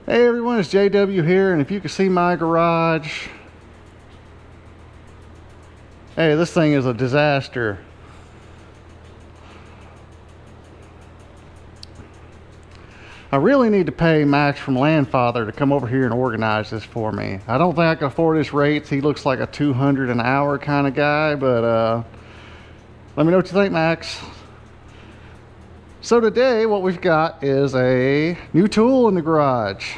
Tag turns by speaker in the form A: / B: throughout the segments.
A: Hey everyone, it's JW here, and if you can see my garage, hey, this thing is a disaster. I really need to pay Max from Landfather to come over here and organize this for me. I don't think I can afford his rates. He looks like a $200 an hour kind of guy, but let me know what you think, Max. So today what we've got is a new tool in the garage.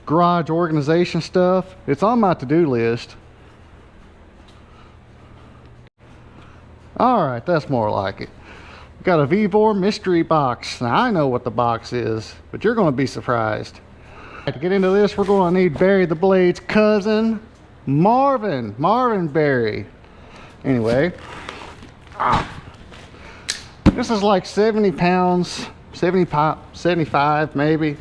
A: Garage organization stuff. It's on my to-do list. Alright, that's more like it. We've got a Vevor mystery box. Now I know what the box is, but you're going to be surprised. To get into this, we're going to need Barry the Blade's cousin, Marvin Barry. Anyway, this is like 70 pounds, 75 maybe.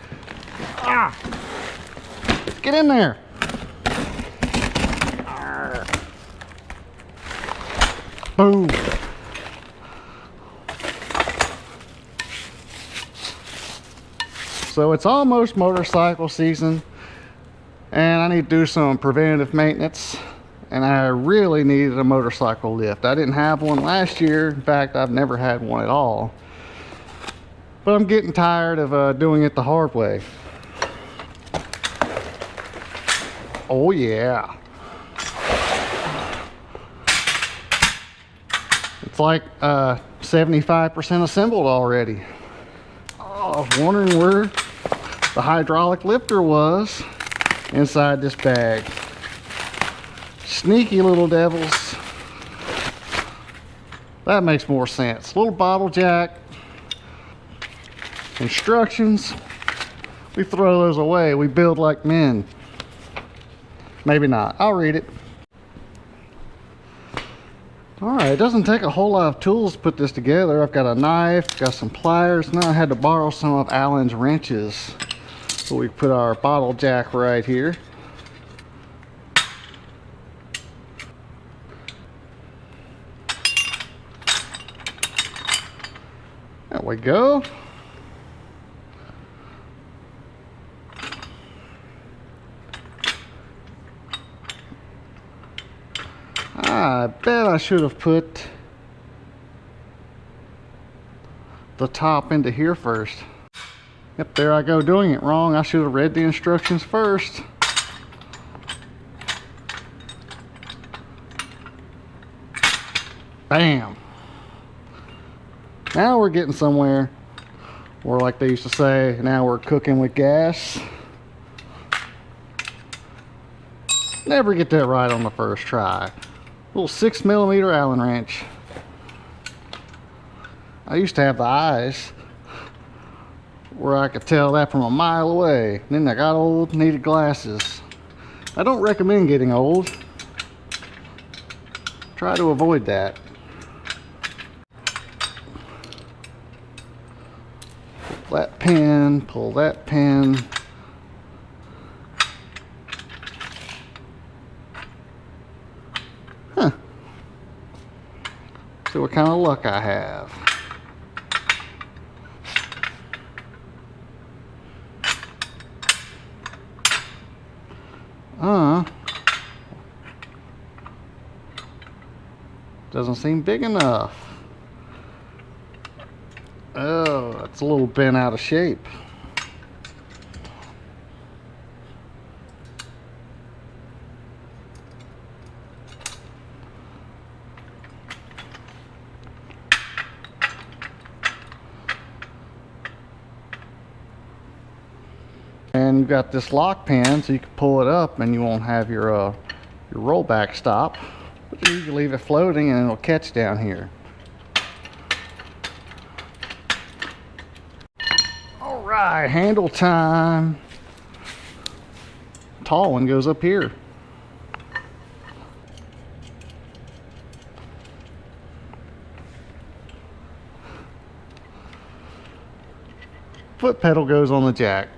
A: Get in there. Boom. So it's almost motorcycle season, and I need to do some preventative maintenance, and I really needed a motorcycle lift. I didn't have one last year. In fact, I've never had one at all, but I'm getting tired of doing it the hard way. Oh yeah, it's like 75% assembled already. Oh, I was wondering where the hydraulic lifter was inside this bag. Sneaky little devils. That makes more sense. Little bottle jack. Instructions. We throw those away. We build like men. Maybe not. I'll read it. Alright, it doesn't take a whole lot of tools to put this together. I've got a knife, got some pliers. Now I had to borrow some of Alan's wrenches. So we put our bottle jack right here. There we go. I bet I should have put the top into here first. Yep, there I go doing it wrong. I should have read the instructions first. Bam. Now we're getting somewhere. Or like they used to say, now we're cooking with gas. Never get that right on the first try. Little 6mm Allen wrench. I used to have the eyes where I could tell that from a mile away. Then I got old, needed glasses. I don't recommend getting old. Try to avoid that. Pull that pin, pull that pin. See what kind of luck I have. Doesn't seem big enough. Oh, it's a little bent out of shape. And you've got this lock pin, so you can pull it up and you won't have your rollback stop. But you can leave it floating and it'll catch down here. Alright, handle time. Tall one goes up here. Foot pedal goes on the jack.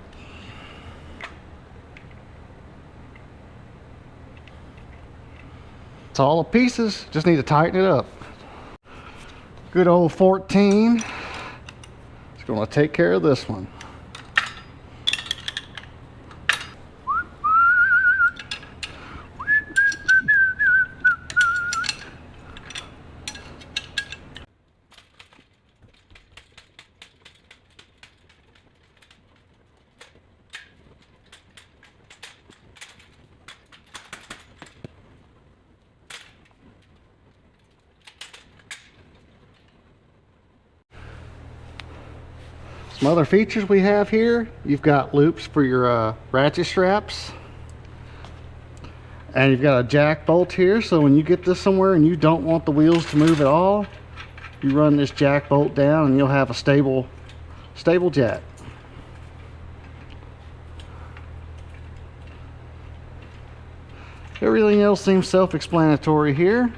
A: It's all the pieces, just need to tighten it up. Good old 14. It's Just gonna take care of this one. Some other features we have here, you've got loops for your ratchet straps, and you've got a jack bolt here, so when you get this somewhere and you don't want the wheels to move at all, you run this jack bolt down and you'll have a stable jack. Everything else seems self-explanatory here.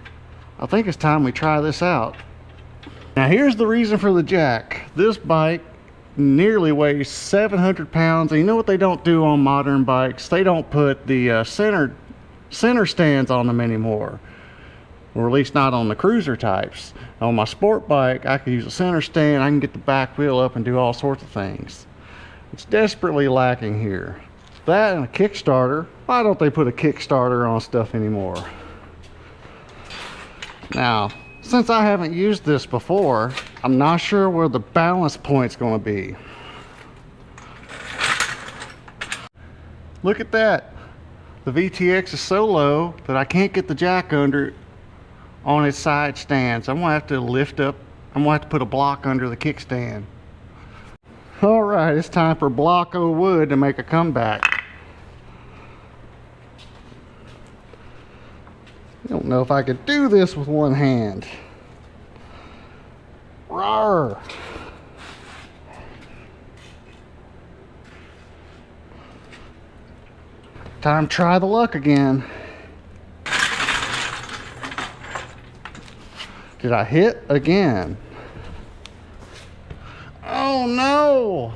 A: I think it's time we try this out. Now here's the reason for the jack. This bike nearly weighs 700 pounds, and you know what they don't do on modern bikes? They don't put the center stands on them anymore, or at least not on the cruiser types. On my sport bike, I could use a center stand. I can get the back wheel up and do all sorts of things. It's desperately lacking here. That and a Kickstarter. Why don't they put a Kickstarter on stuff anymore? Now, since I haven't used this before, I'm not sure where the balance point's going to be. Look at that. The VTX is so low that I can't get the jack under it on its side stands. I'm going to have to lift up. I'm going to have to put a block under the kickstand. Alright, it's time for block o' wood to make a comeback. I don't know if I could do this with one hand. Rawr! Time to try the luck again. Did I hit again? Oh no!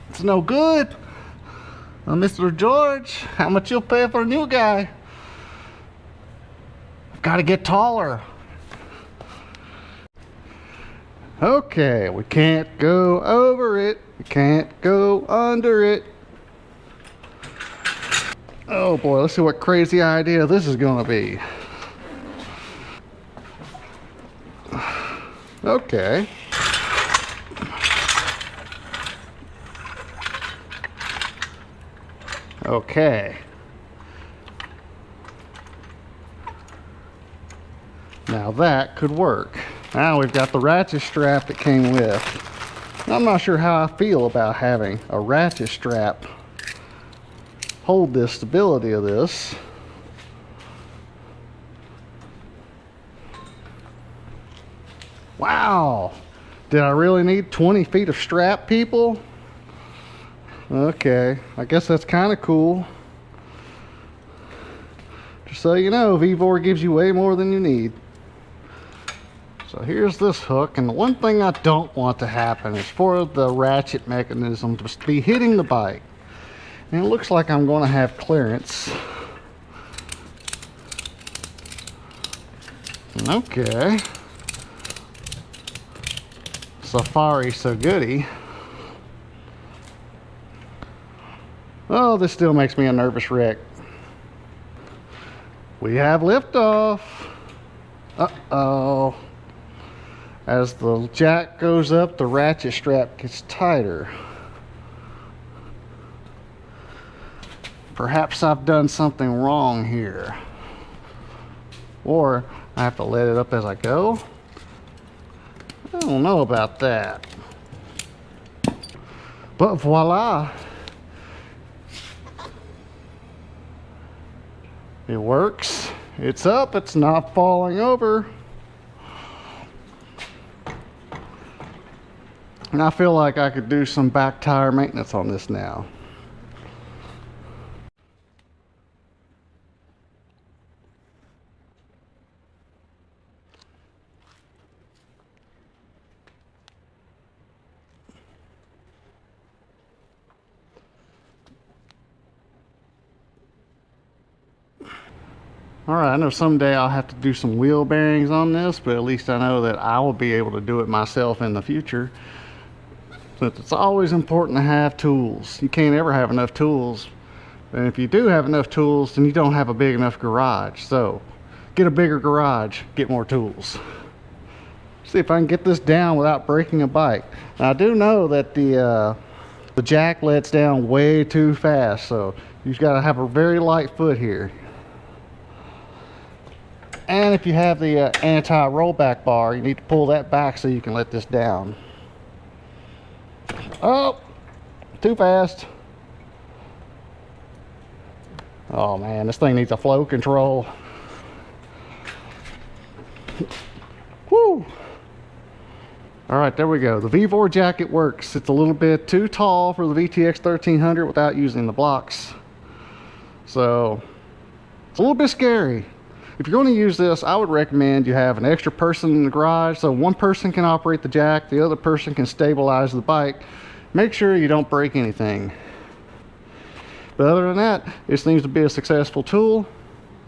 A: It's no good. Mr. George, how much you'll pay for a new guy? I've got to get taller. Okay, we can't go over it. We can't go under it. Oh boy, let's see what crazy idea this is going to be. Okay. Okay. Now that could work. Now we've got the ratchet strap that came with. I'm not sure how I feel about having a ratchet strap hold the stability of this. Wow. Did I really need 20 feet of strap, people? Okay, I guess that's kind of cool. Just so you know, Vevor gives you way more than you need. So here's this hook, and the one thing I don't want to happen is for the ratchet mechanism to be hitting the bike. And it looks like I'm going to have clearance. Okay. Safari so goody. Oh, this still makes me a nervous wreck. We have liftoff. Uh-oh. As the jack goes up, the ratchet strap gets tighter. Perhaps I've done something wrong here. Or I have to let it up as I go. I don't know about that. But voila. It works. It's up. It's not falling over. And I feel like I could do some back tire maintenance on this now. All right, I know someday I'll have to do some wheel bearings on this, but at least I know that I will be able to do it myself in the future. But it's always important to have tools. You can't ever have enough tools. And if you do have enough tools, then you don't have a big enough garage. So get a bigger garage, get more tools. See if I can get this down without breaking a bike. Now, I do know that the jack lets down way too fast, so you've got to have a very light foot here. And if you have the anti-rollback bar, you need to pull that back so you can let this down. Oh, too fast. Oh man, this thing needs a flow control. Woo! All right, there we go. The Vevor jacket works. It's a little bit too tall for the VTX 1300 without using the blocks. So it's a little bit scary. If you're going to use this, I would recommend you have an extra person in the garage, so one person can operate the jack, the other person can stabilize the bike. Make sure you don't break anything. But other than that, this seems to be a successful tool.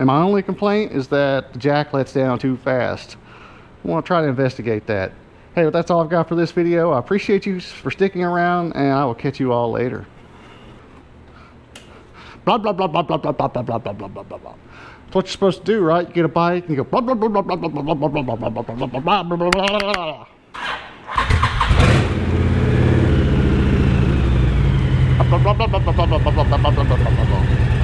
A: And my only complaint is that the jack lets down too fast. I want to try to investigate that. Hey, well, that's all I've got for this video. I appreciate you for sticking around, and I will catch you all later. Blah, blah, blah, blah, blah, blah, blah, blah, blah, blah, blah, blah, blah. That's what you're supposed to do, right? You get a bike and you go blah, blah, blah, blah, blah, blah, blah, blah, blah, blah, blah, blah, blah, blah, blah, blah, blah, blah.